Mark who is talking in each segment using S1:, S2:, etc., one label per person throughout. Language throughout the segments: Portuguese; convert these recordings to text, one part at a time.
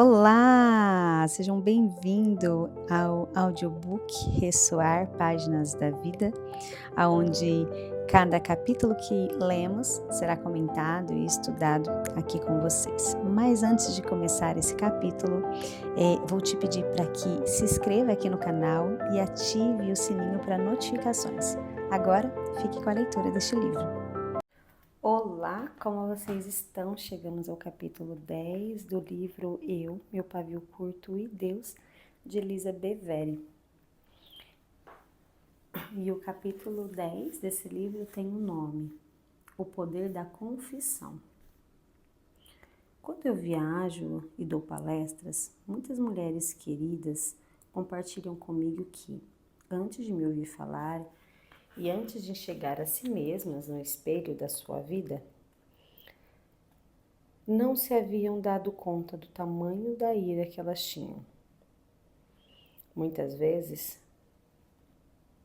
S1: Olá! Sejam bem-vindos ao audiobook Ressoar Páginas da Vida, aonde cada capítulo que lemos será comentado e estudado aqui com vocês. Mas antes de começar esse capítulo, vou te pedir para que se inscreva aqui no canal e ative o sininho para notificações. Agora, fique com a leitura deste livro. Olá, como vocês estão? Chegamos ao capítulo 10 do livro Eu, Meu Pavio Curto e Deus, de Elisa Bevere. E o capítulo 10 desse livro tem o nome, O Poder da Confissão. Quando eu viajo e dou palestras, muitas mulheres queridas compartilham comigo que, antes de me ouvir falar e antes de enxergar a si mesmas no espelho da sua vida, não se haviam dado conta do tamanho da ira que elas tinham. Muitas vezes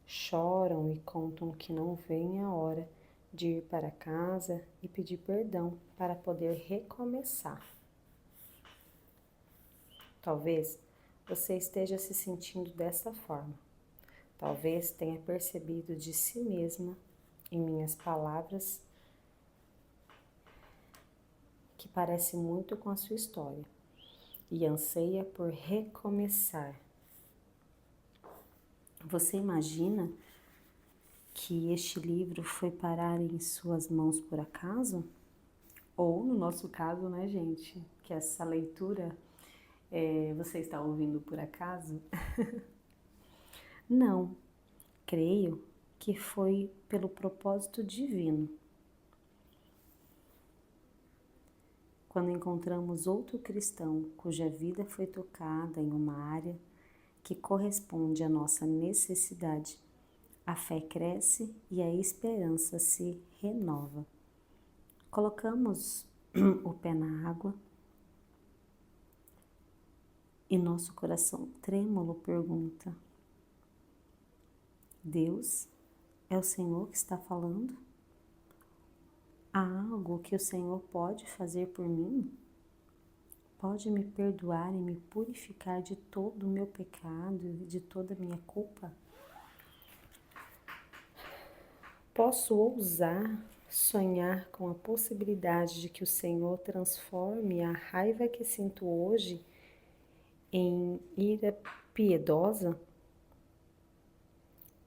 S1: choram e contam que não vem a hora de ir para casa e pedir perdão para poder recomeçar. Talvez você esteja se sentindo dessa forma. Talvez tenha percebido de si mesma, em minhas palavras, que parece muito com a sua história e anseia por recomeçar. Você imagina que este livro foi parar em suas mãos por acaso? Ou, no nosso caso, né, gente, que essa leitura você está ouvindo por acaso? Não, creio que foi pelo propósito divino. Quando encontramos outro cristão cuja vida foi tocada em uma área que corresponde à nossa necessidade, a fé cresce e a esperança se renova. Colocamos o pé na água e nosso coração trêmulo pergunta: Deus, é o Senhor que está falando? Há algo que o Senhor pode fazer por mim? Pode me perdoar e me purificar de todo o meu pecado e de toda a minha culpa? Posso ousar sonhar com a possibilidade de que o Senhor transforme a raiva que sinto hoje em ira piedosa?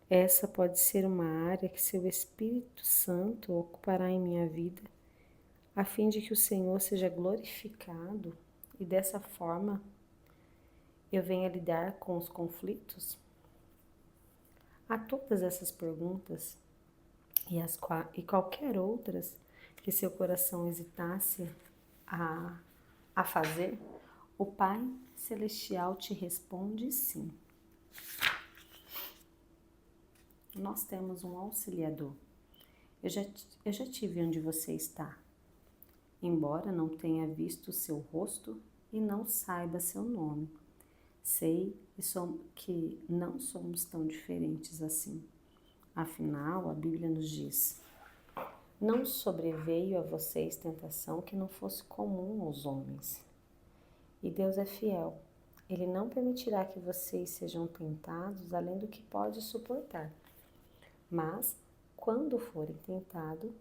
S1: Essa pode ser uma área que seu Espírito Santo ocupará em minha vida, a fim de que o Senhor seja glorificado e dessa forma eu venha lidar com os conflitos? A todas essas perguntas e qualquer outras que seu coração hesitasse a fazer, o Pai Celestial te responde sim. Nós temos um auxiliador. Eu já tive onde você está, embora não tenha visto seu rosto e não saiba seu nome. Sei que não somos tão diferentes assim. Afinal, a Bíblia nos diz: não sobreveio a vocês tentação que não fosse comum aos homens. E Deus é fiel. Ele não permitirá que vocês sejam tentados além do que pode suportar. Mas, quando forem tentados,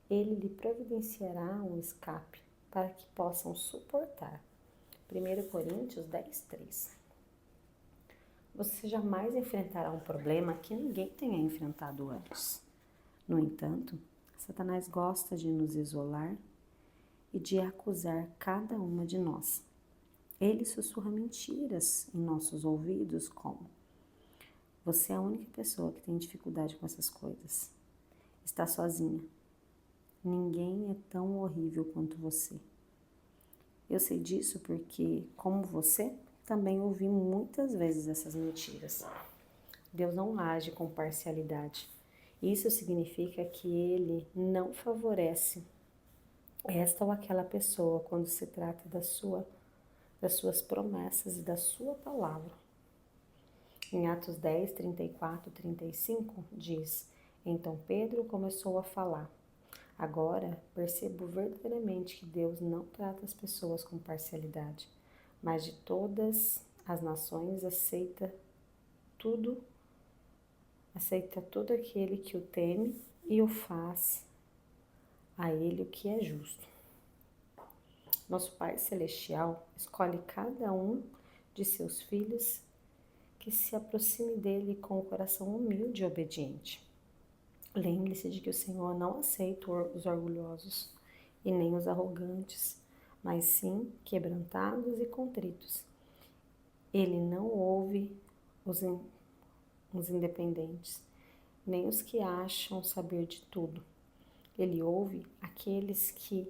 S1: Ele lhe providenciará um escape para que possam suportar. 1 Coríntios 10:3. Você jamais enfrentará um problema que ninguém tenha enfrentado antes. No entanto, Satanás gosta de nos isolar e de acusar cada uma de nós. Ele sussurra mentiras em nossos ouvidos como: você é a única pessoa que tem dificuldade com essas coisas. Está sozinha. Ninguém é tão horrível quanto você. Eu sei disso porque, como você, também ouvi muitas vezes essas mentiras. Deus não age com parcialidade. Isso significa que Ele não favorece esta ou aquela pessoa quando se trata das suas promessas e da sua palavra. Em Atos 10, 34 e 35 diz: então Pedro começou a falar: agora percebo verdadeiramente que Deus não trata as pessoas com parcialidade, mas de todas as nações aceita tudo aquele que o teme e o faz a ele o que é justo. Nosso Pai Celestial escolhe cada um de seus filhos que se aproxime dele com o coração humilde e obediente. Lembre-se de que o Senhor não aceita os orgulhosos e nem os arrogantes, mas sim quebrantados e contritos. Ele não ouve os independentes, nem os que acham saber de tudo. Ele ouve aqueles que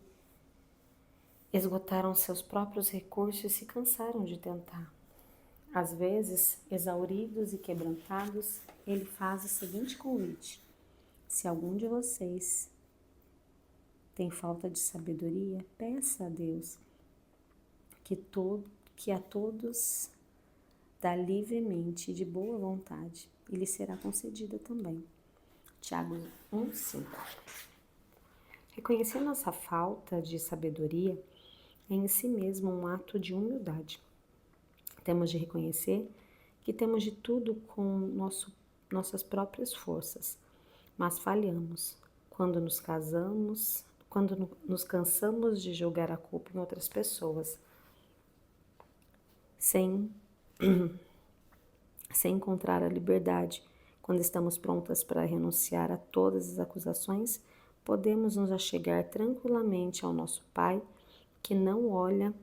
S1: esgotaram seus próprios recursos e se cansaram de tentar. Às vezes, exauridos e quebrantados, ele faz o seguinte convite: se algum de vocês tem falta de sabedoria, peça a Deus, que a todos dá livremente e de boa vontade, e lhe será concedida também. Tiago 1:5. Reconhecer nossa falta de sabedoria é em si mesmo um ato de humildade. Temos de reconhecer que temos de tudo com nossas próprias forças, mas falhamos quando nos cansamos de jogar a culpa em outras pessoas, sem encontrar a liberdade. Quando estamos prontas para renunciar a todas as acusações, podemos nos achegar tranquilamente ao nosso Pai, que não olha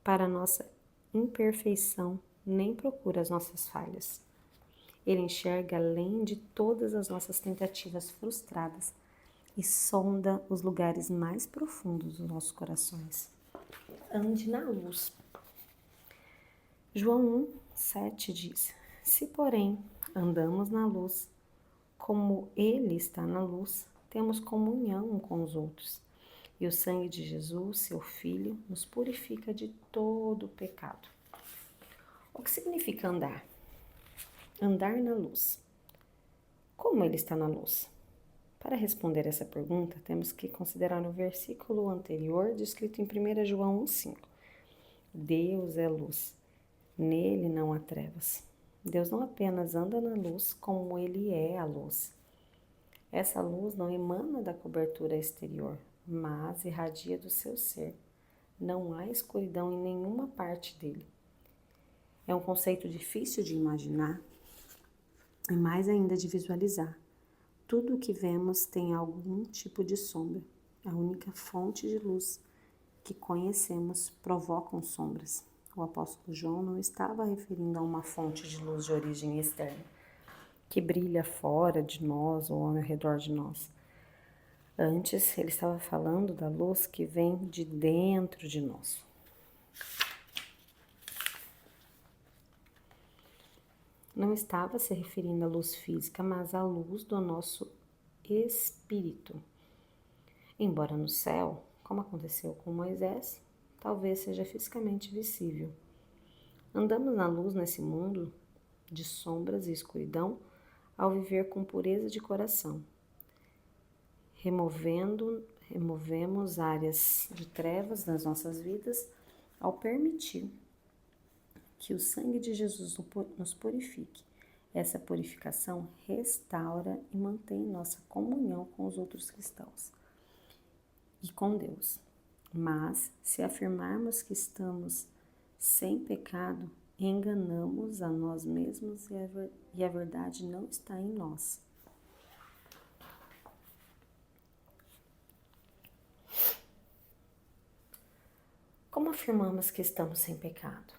S1: para a nossa imperfeição nem procura as nossas falhas. Ele enxerga além de todas as nossas tentativas frustradas e sonda os lugares mais profundos dos nossos corações. Ande na luz. João 1:7 diz: se, porém, andamos na luz, como Ele está na luz, temos comunhão com os outros. E o sangue de Jesus, seu Filho, nos purifica de todo o pecado. O que significa andar? Andar na luz. Como Ele está na luz? Para responder essa pergunta, temos que considerar o versículo anterior, descrito em 1 João 1:5. Deus é luz, nele não há trevas. Deus não apenas anda na luz, como Ele é a luz. Essa luz não emana da cobertura exterior, mas irradia do seu ser. Não há escuridão em nenhuma parte dele. É um conceito difícil de imaginar e mais ainda de visualizar. Tudo o que vemos tem algum tipo de sombra. A única fonte de luz que conhecemos provocam sombras. O apóstolo João não estava referindo a uma fonte de luz de origem externa, que brilha fora de nós ou ao redor de nós. Antes, ele estava falando da luz que vem de dentro de nós. Não estava se referindo à luz física, mas à luz do nosso espírito. Embora no céu, como aconteceu com Moisés, talvez seja fisicamente visível. Andamos na luz nesse mundo de sombras e escuridão ao viver com pureza de coração. Removemos áreas de trevas nas nossas vidas ao permitir que o sangue de Jesus nos purifique. Essa purificação restaura e mantém nossa comunhão com os outros cristãos e com Deus. Mas, se afirmarmos que estamos sem pecado, enganamos a nós mesmos e a verdade não está em nós. Como afirmamos que estamos sem pecado?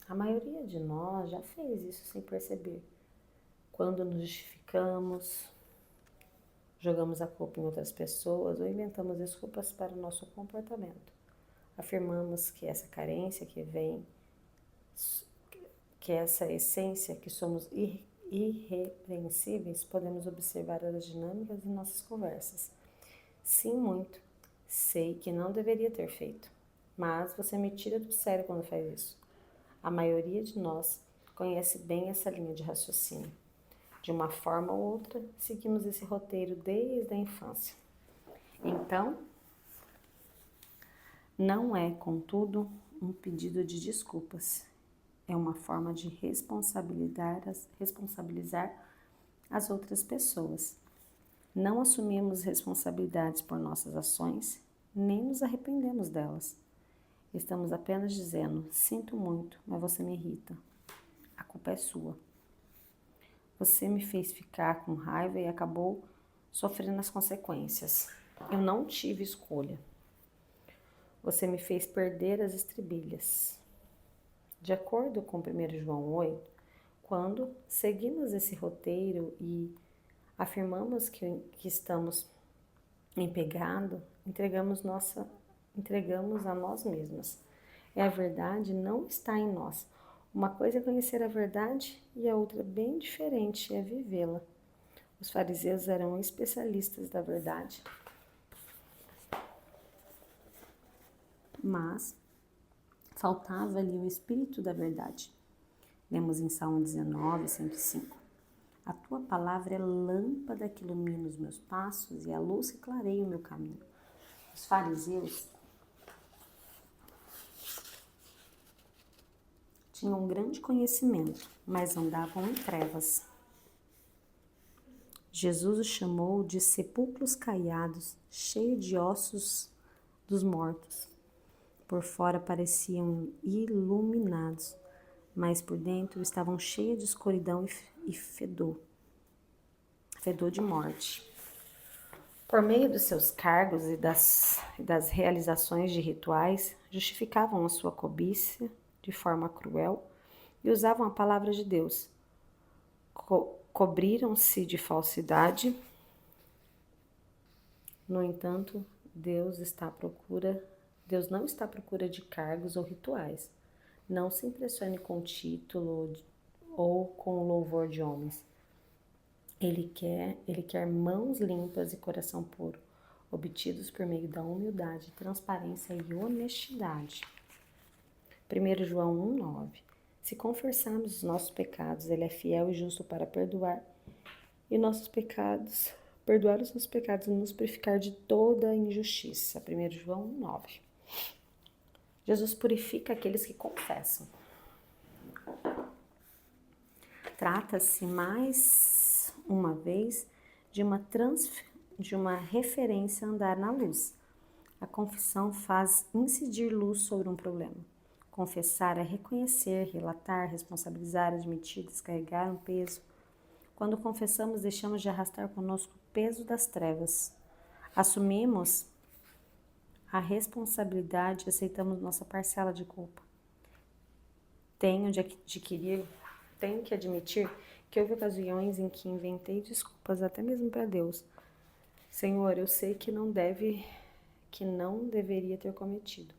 S1: A maioria de nós já fez isso sem perceber. Quando nos justificamos, jogamos a culpa em outras pessoas ou inventamos desculpas para o nosso comportamento. Afirmamos que essa carência que essa essência, que somos irrepreensíveis, podemos observar as dinâmicas em nossas conversas. Sim, muito. Sei que não deveria ter feito, mas você me tira do sério quando faz isso. A maioria de nós conhece bem essa linha de raciocínio. De uma forma ou outra, seguimos esse roteiro desde a infância. Então, não é, contudo, um pedido de desculpas. É uma forma de responsabilizar as outras pessoas. Não assumimos responsabilidades por nossas ações, nem nos arrependemos delas. Estamos apenas dizendo, sinto muito, mas você me irrita. A culpa é sua. Você me fez ficar com raiva e acabou sofrendo as consequências. Eu não tive escolha. Você me fez perder as estribilhas. De acordo com 1 João 8, quando seguimos esse roteiro e afirmamos que estamos em pecado, entregamos a nós mesmas. A verdade não está em nós. Uma coisa é conhecer a verdade e a outra, bem diferente, é vivê-la. Os fariseus eram especialistas da verdade, mas faltava-lhe o espírito da verdade. Lemos em Salmo 19, 105. A tua palavra é lâmpada que ilumina os meus passos e a luz que clareia o meu caminho. Os fariseus tinham um grande conhecimento, mas andavam em trevas. Jesus os chamou de sepulcros caiados, cheios de ossos dos mortos. Por fora pareciam iluminados, mas por dentro estavam cheios de escuridão e fedor de morte. Por meio dos seus cargos e das realizações de rituais, justificavam a sua cobiça de forma cruel e usavam a palavra de Deus. Cobriram-se de falsidade. No entanto, Deus não está à procura de cargos ou rituais. Não se impressione com título ou com o louvor de homens. Ele quer mãos limpas e coração puro, obtidos por meio da humildade, transparência e honestidade. 1 João 1,9. Se confessarmos os nossos pecados, Ele é fiel e justo para perdoar os nossos pecados e nos purificar de toda injustiça. 1 João 1,9. Jesus purifica aqueles que confessam. Trata-se mais uma vez de uma referência a andar na luz. A confissão faz incidir luz sobre um problema. Confessar é reconhecer, relatar, responsabilizar, admitir, descarregar um peso. Quando confessamos, deixamos de arrastar conosco o peso das trevas. Assumimos a responsabilidade e aceitamos nossa parcela de culpa. Tenho que admitir que houve ocasiões em que inventei desculpas até mesmo para Deus. Senhor, eu sei que não deveria ter cometido,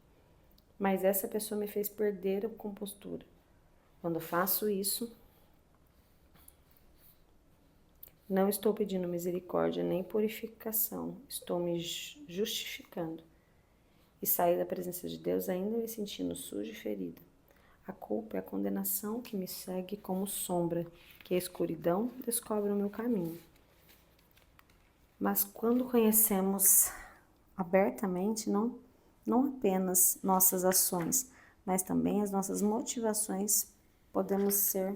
S1: mas essa pessoa me fez perder a compostura. Quando faço isso, não estou pedindo misericórdia nem purificação, estou me justificando. E sair da presença de Deus ainda me sentindo suja e ferida. A culpa é a condenação que me segue como sombra, que a escuridão descobre o meu caminho. Mas quando conhecemos abertamente, não apenas nossas ações, mas também as nossas motivações, podemos ser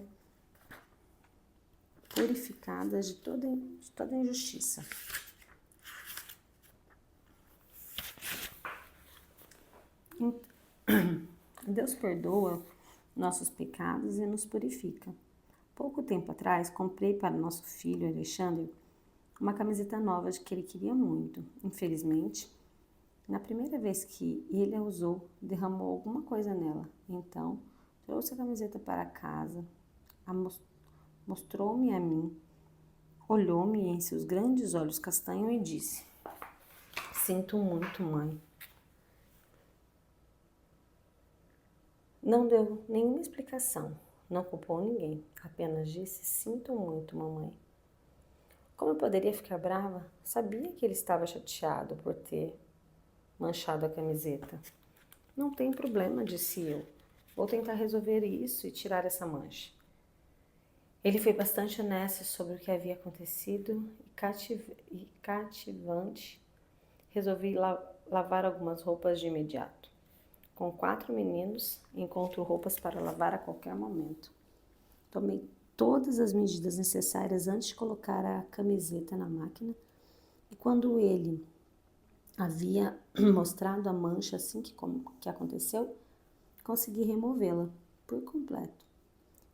S1: purificadas de toda injustiça. Deus perdoa nossos pecados e nos purifica. Pouco tempo atrás, comprei para nosso filho Alexandre uma camiseta nova que ele queria muito. Infelizmente, na primeira vez que ele a usou, derramou alguma coisa nela. Então, trouxe a camiseta para casa, mostrou-me a mim, olhou-me em seus grandes olhos castanhos e disse: "Sinto muito, mãe." Não deu nenhuma explicação, não culpou ninguém, apenas disse: "Sinto muito, mamãe." Como eu poderia ficar brava? Sabia que ele estava chateado por ter manchado a camiseta. "Não tem problema", disse eu. "Vou tentar resolver isso e tirar essa mancha." Ele foi bastante honesto sobre o que havia acontecido e cativante. Resolvi lavar algumas roupas de imediato. com 4 meninos e encontro roupas para lavar a qualquer momento. Tomei todas as medidas necessárias antes de colocar a camiseta na máquina e quando ele havia mostrado a mancha assim que aconteceu, consegui removê-la por completo.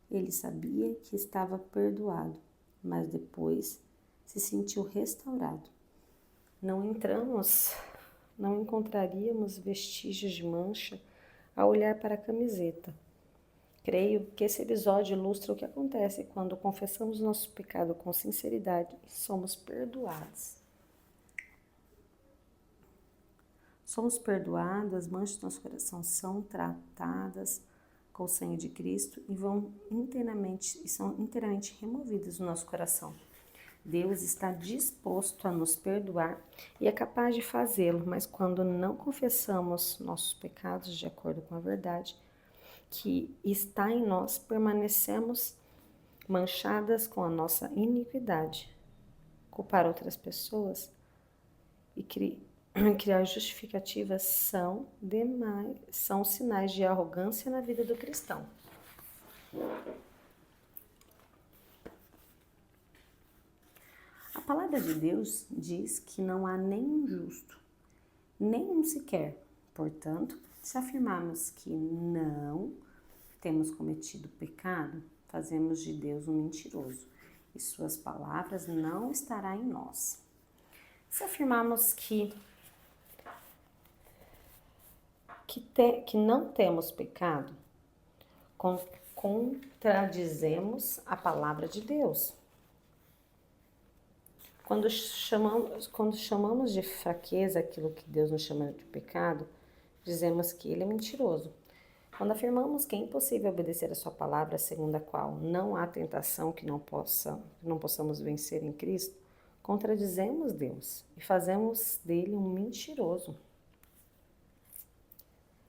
S1: Ele sabia que estava perdoado, mas depois se sentiu restaurado. Não encontraríamos vestígios de mancha ao olhar para a camiseta. Creio que esse episódio ilustra o que acontece quando confessamos nosso pecado com sinceridade e somos perdoados. Somos perdoados, as manchas do nosso coração são tratadas com o sangue de Cristo e são inteiramente removidas do nosso coração. Deus está disposto a nos perdoar e é capaz de fazê-lo, mas quando não confessamos nossos pecados de acordo com a verdade que está em nós, permanecemos manchadas com a nossa iniquidade. Culpar outras pessoas e criar justificativas são sinais de arrogância na vida do cristão. A palavra de Deus diz que não há nenhum justo, nenhum sequer. Portanto, se afirmarmos que não temos cometido pecado, fazemos de Deus um mentiroso e suas palavras não estará em nós. Se afirmarmos que não temos pecado, contradizemos a palavra de Deus. Quando chamamos de fraqueza aquilo que Deus nos chama de pecado, dizemos que ele é mentiroso. Quando afirmamos que é impossível obedecer a sua palavra, segundo a qual não há tentação que não possamos vencer em Cristo, contradizemos Deus e fazemos dele um mentiroso.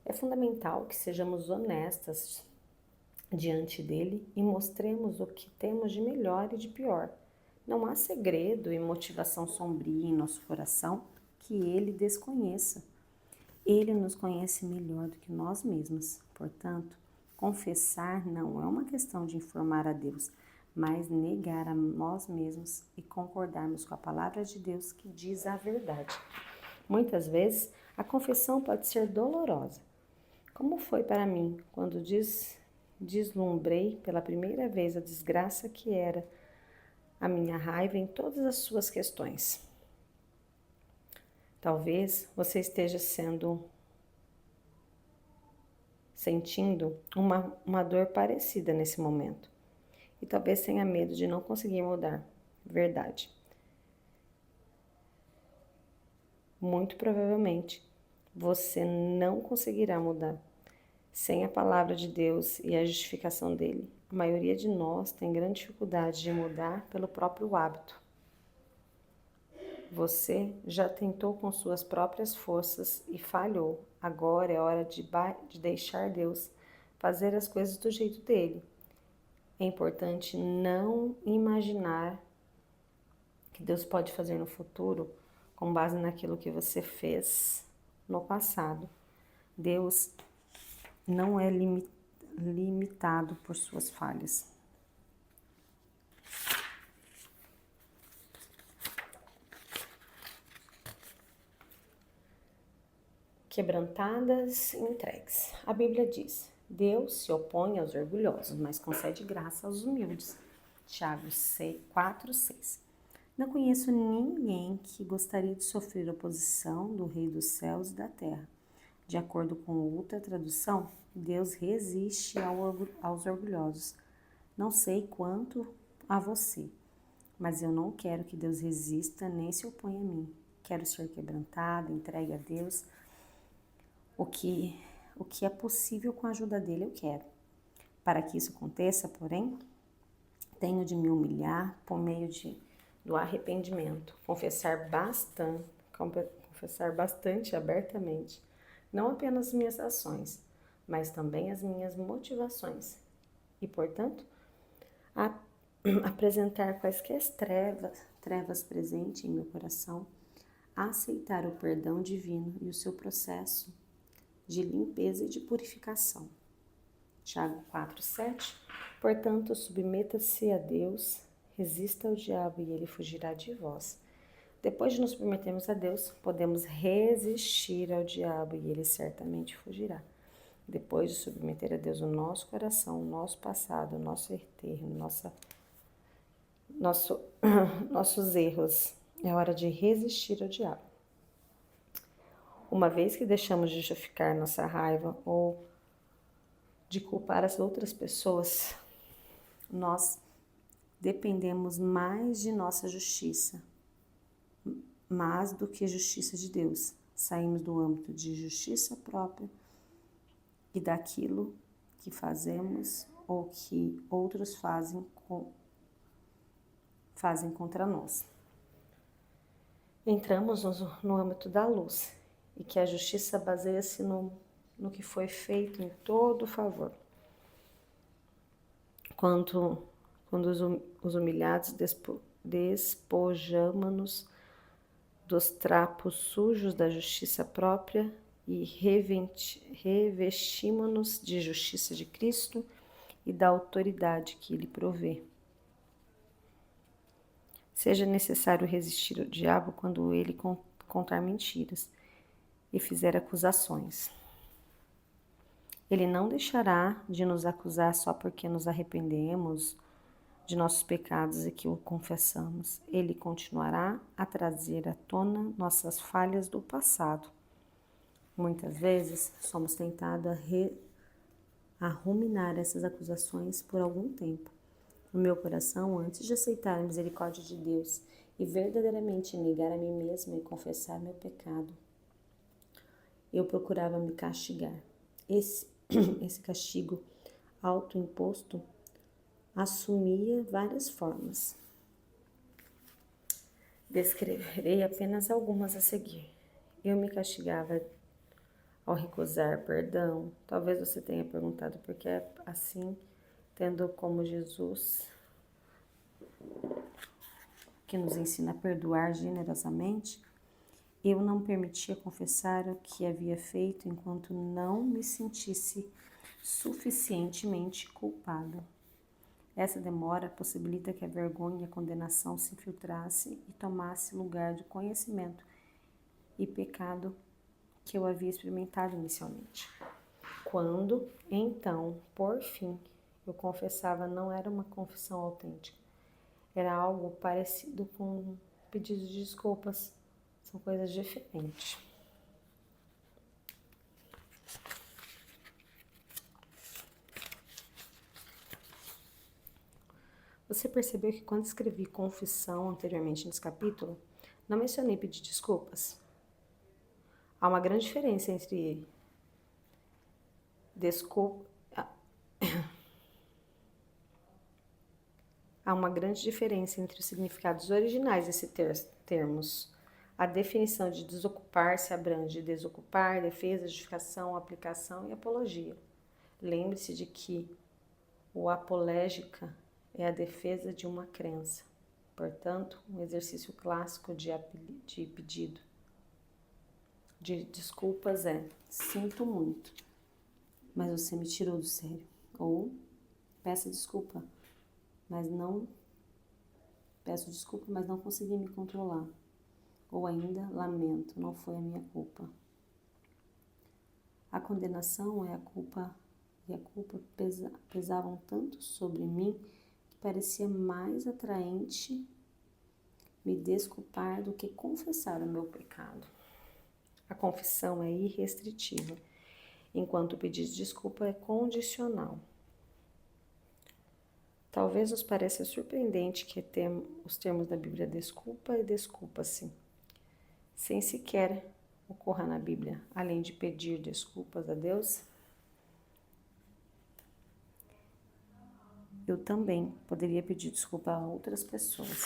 S1: É fundamental que sejamos honestas diante dele e mostremos o que temos de melhor e de pior. Não há segredo e motivação sombria em nosso coração que ele desconheça. Ele nos conhece melhor do que nós mesmos. Portanto, confessar não é uma questão de informar a Deus, mas negar a nós mesmos e concordarmos com a palavra de Deus que diz a verdade. Muitas vezes, a confissão pode ser dolorosa, como foi para mim quando deslumbrei pela primeira vez a desgraça que era a minha raiva em todas as suas questões. Talvez você esteja sentindo uma dor parecida nesse momento. E talvez tenha medo de não conseguir mudar. Verdade. Muito provavelmente você não conseguirá mudar. Sem a palavra de Deus e a justificação dele, a maioria de nós tem grande dificuldade de mudar pelo próprio hábito. Você já tentou com suas próprias forças e falhou. Agora é hora de deixar Deus fazer as coisas do jeito dele. É importante não imaginar que Deus pode fazer no futuro com base naquilo que você fez no passado. Deus não é limitado por suas falhas. Quebrantadas e entregues. A Bíblia diz: Deus se opõe aos orgulhosos, mas concede graça aos humildes. Tiago 4:6. Não conheço ninguém que gostaria de sofrer oposição do Rei dos céus e da terra. De acordo com outra tradução, Deus resiste aos orgulhosos. Não sei quanto a você, mas eu não quero que Deus resista nem se oponha a mim. Quero ser quebrantada, entregue a Deus. O que é possível com a ajuda dele, eu quero. Para que isso aconteça, porém, tenho de me humilhar por meio do arrependimento, confessar bastante abertamente, não apenas as minhas ações, mas também as minhas motivações. E, portanto, apresentar quaisquer trevas presentes em meu coração, aceitar o perdão divino e o seu processo de limpeza e de purificação. Tiago 4:7. Portanto, submeta-se a Deus, resista ao diabo e ele fugirá de vós. Depois de nos submetermos a Deus, podemos resistir ao diabo e ele certamente fugirá. Depois de submeter a Deus o nosso coração, o nosso passado, o nosso enterro, nossos erros, é hora de resistir ao diabo. Uma vez que deixamos de justificar nossa raiva ou de culpar as outras pessoas, nós dependemos mais de nossa justiça, mais do que a justiça de Deus. Saímos do âmbito de justiça própria e daquilo que fazemos ou que outros fazem contra nós. Entramos no âmbito da luz e que a justiça baseia-se no que foi feito em todo favor. Quando os humilhados despojamos-nos dos trapos sujos da justiça própria e revestimos-nos de justiça de Cristo e da autoridade que Ele provê. Seja necessário resistir ao diabo quando ele contar mentiras e fizer acusações. Ele não deixará de nos acusar só porque nos arrependemos de nossos pecados e que o confessamos. Ele continuará a trazer à tona nossas falhas do passado. Muitas vezes somos tentados a ruminar essas acusações por algum tempo. No meu coração, antes de aceitar a misericórdia de Deus e verdadeiramente negar a mim mesma e confessar meu pecado, eu procurava me castigar. Esse castigo autoimposto assumia várias formas. Descreverei apenas algumas a seguir. Eu me castigava ao recusar perdão. Talvez você tenha perguntado por que é assim, tendo como Jesus, que nos ensina a perdoar generosamente. Eu não permitia confessar o que havia feito enquanto não me sentisse suficientemente culpada. Essa demora possibilita que a vergonha e a condenação se infiltrasse e tomasse lugar de conhecimento e pecado que eu havia experimentado inicialmente. Quando, então, por fim, eu confessava, não era uma confissão autêntica. Era algo parecido com pedidos de desculpas. São coisas diferentes. Você percebeu que quando escrevi confissão anteriormente nesse capítulo, não mencionei pedir desculpas? Há uma grande diferença entre Há uma grande diferença entre os significados originais desses termos. A definição de desocupar-se abrange desocupar, defesa, justificação, aplicação e apologia. Lembre-se de que o apolégtica é a defesa de uma crença. Portanto, um exercício clássico de pedido de desculpas é: sinto muito, mas você me tirou do sério. Ou peço desculpa, mas não consegui me controlar. Ou ainda, lamento, não foi a minha culpa. A condenação e a culpa pesavam tanto sobre mim que parecia mais atraente me desculpar do que confessar o meu pecado. A confissão é irrestritiva, enquanto o pedido de desculpa é condicional. Talvez nos pareça surpreendente que os termos da Bíblia desculpa e desculpa-se, sem sequer ocorra na Bíblia, além de pedir desculpas a Deus. Eu também poderia pedir desculpa a outras pessoas.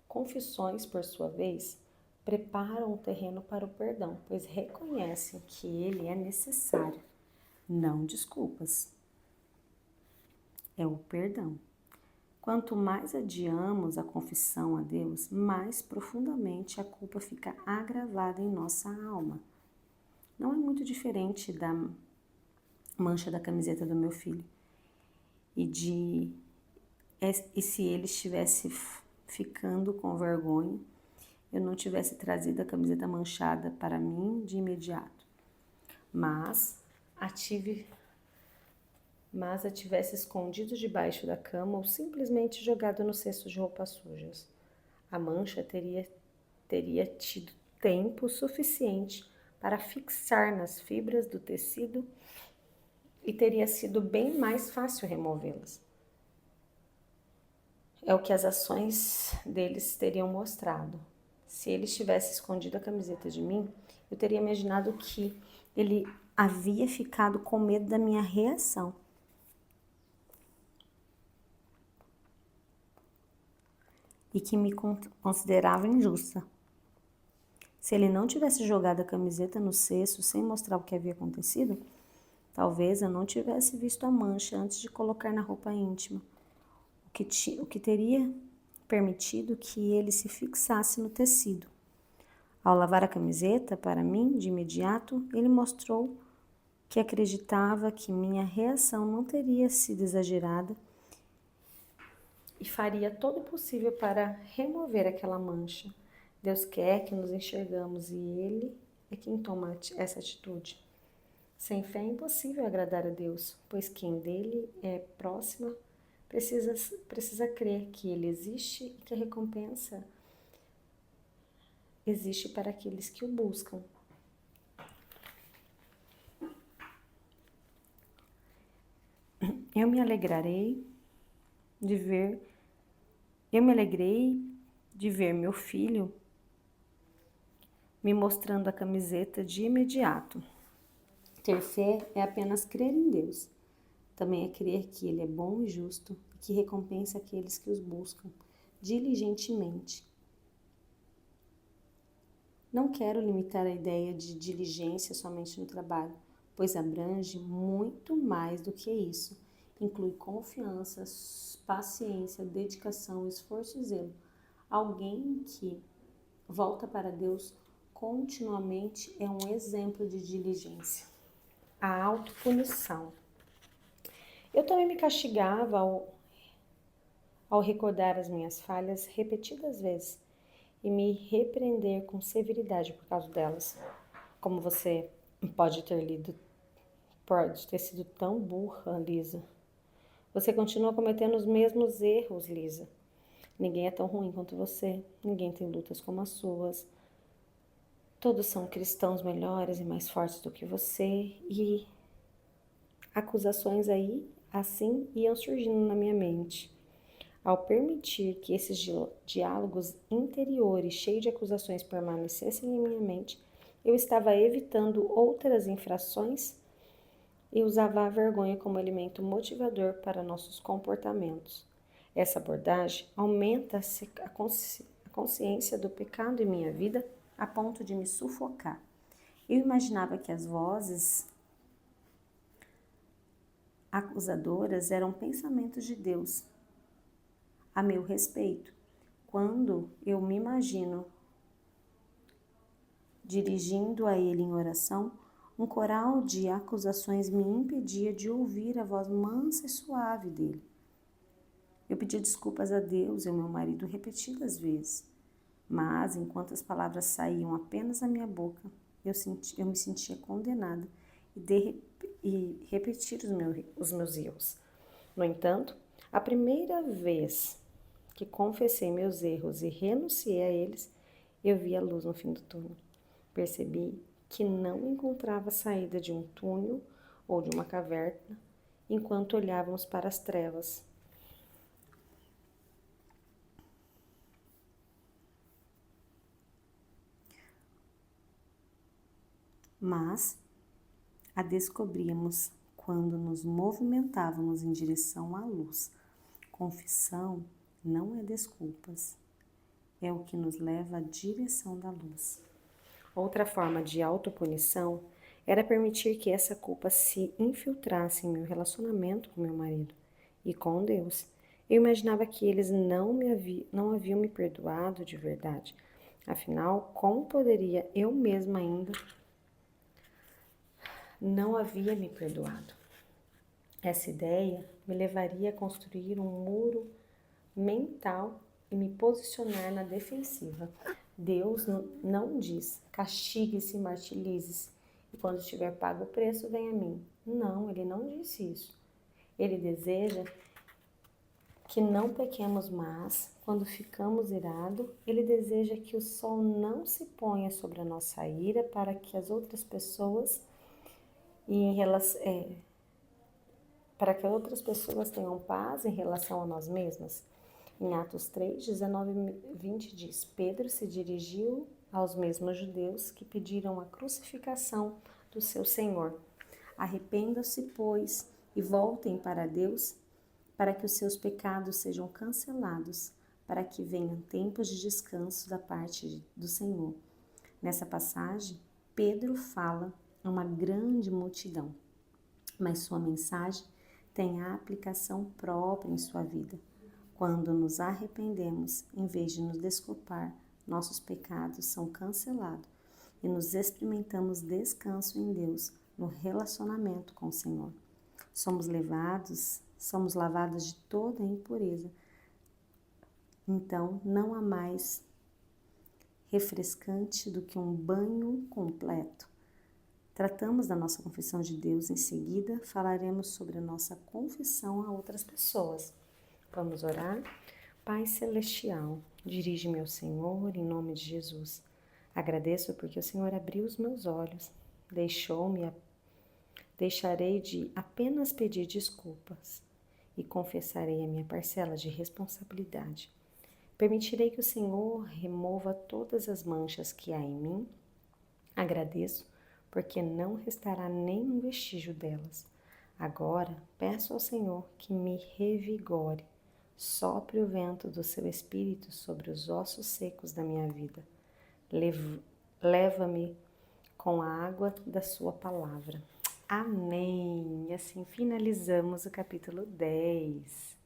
S1: Confissões, por sua vez, preparam o terreno para o perdão, pois reconhecem que ele é necessário, não desculpas. É o perdão. Quanto mais adiamos a confissão a Deus, mais profundamente a culpa fica agravada em nossa alma. Não é muito diferente da mancha da camiseta do meu filho. E se ele estivesse ficando com vergonha, eu não tivesse trazido a camiseta manchada para mim de imediato, mas a tivesse escondido debaixo da cama ou simplesmente jogado no cesto de roupas sujas. A mancha teria tido tempo suficiente para fixar nas fibras do tecido e teria sido bem mais fácil removê-las. É o que as ações deles teriam mostrado. Se ele tivesse escondido a camiseta de mim, eu teria imaginado que ele havia ficado com medo da minha reação. E que me considerava injusta. Se ele não tivesse jogado a camiseta no cesto sem mostrar o que havia acontecido, talvez eu não tivesse visto a mancha antes de colocar na roupa íntima, o que teria permitido que ele se fixasse no tecido. Ao lavar a camiseta, para mim, de imediato, ele mostrou que acreditava que minha reação não teria sido exagerada e faria todo o possível para remover aquela mancha. Deus quer que nos enxergamos e Ele é quem toma essa atitude. Sem fé é impossível agradar a Deus, pois quem dele é próximo precisa crer que Ele existe e que a recompensa existe para aqueles que o buscam. Eu me alegrei de ver meu filho me mostrando a camiseta de imediato. Ter fé é apenas crer em Deus. Também é crer que Ele é bom e justo e que recompensa aqueles que os buscam diligentemente. Não quero limitar a ideia de diligência somente no trabalho, pois abrange muito mais do que isso. Inclui confiança, paciência, dedicação, esforço e zelo. Alguém que volta para Deus continuamente é um exemplo de diligência. A autopunição. Eu também me castigava ao recordar as minhas falhas repetidas vezes e me repreender com severidade por causa delas. Como você pode ter sido tão burra, Lisa. Você continua cometendo os mesmos erros, Lisa. Ninguém é tão ruim quanto você. Ninguém tem lutas como as suas. Todos são cristãos melhores e mais fortes do que você. E acusações assim iam surgindo na minha mente. Ao permitir que esses diálogos interiores cheios de acusações permanecessem em minha mente, eu estava evitando outras infrações e usava a vergonha como elemento motivador para nossos comportamentos. Essa abordagem aumenta a consciência do pecado em minha vida a ponto de me sufocar. Eu imaginava que as vozes acusadoras eram pensamentos de Deus a meu respeito. Quando eu me imagino dirigindo a Ele em oração, um coral de acusações me impedia de ouvir a voz mansa e suave dele. Eu pedia desculpas a Deus e ao meu marido repetidas vezes, mas enquanto as palavras saíam apenas da minha boca, eu me sentia condenada e repetir os meus erros. No entanto, a primeira vez que confessei meus erros e renunciei a eles, eu vi a luz no fim do túnel. Percebi que não encontrava saída de um túnel ou de uma caverna enquanto olhávamos para as trevas. Mas a descobríamos quando nos movimentávamos em direção à luz. Confissão não é desculpas, é o que nos leva à direção da luz. Outra forma de autopunição era permitir que essa culpa se infiltrasse em meu relacionamento com meu marido e com Deus. Eu imaginava que eles não haviam me perdoado de verdade. Afinal, como poderia eu mesma ainda não havia me perdoado? Essa ideia me levaria a construir um muro mental e me posicionar na defensiva. Deus não diz, castigue-se, martirize-se, e quando tiver pago o preço, venha a mim. Não, ele não disse isso. Ele deseja que não pequemos mais quando ficamos irados. Ele deseja que o sol não se ponha sobre a nossa ira para que as outras pessoas para que outras pessoas tenham paz em relação a nós mesmas. Em Atos 3, 19 e 20 diz: Pedro se dirigiu aos mesmos judeus que pediram a crucificação do seu Senhor. Arrependam-se, pois, e voltem para Deus, para que os seus pecados sejam cancelados, para que venham tempos de descanso da parte do Senhor. Nessa passagem, Pedro fala a uma grande multidão, mas sua mensagem tem a aplicação própria em sua vida. Quando nos arrependemos, em vez de nos desculpar, nossos pecados são cancelados e nos experimentamos descanso em Deus, no relacionamento com o Senhor. Somos lavados de toda a impureza. Então, não há mais refrescante do que um banho completo. Tratamos da nossa confissão de Deus, em seguida falaremos sobre a nossa confissão a outras pessoas. Vamos orar? Pai Celestial, dirige-me ao Senhor em nome de Jesus. Agradeço porque o Senhor abriu os meus olhos, deixarei de apenas pedir desculpas e confessarei a minha parcela de responsabilidade. Permitirei que o Senhor remova todas as manchas que há em mim. Agradeço porque não restará nenhum vestígio delas. Agora peço ao Senhor que me revigore. Sopre o vento do seu espírito sobre os ossos secos da minha vida. Leva-me com a água da sua palavra. Amém. E assim finalizamos o capítulo 10.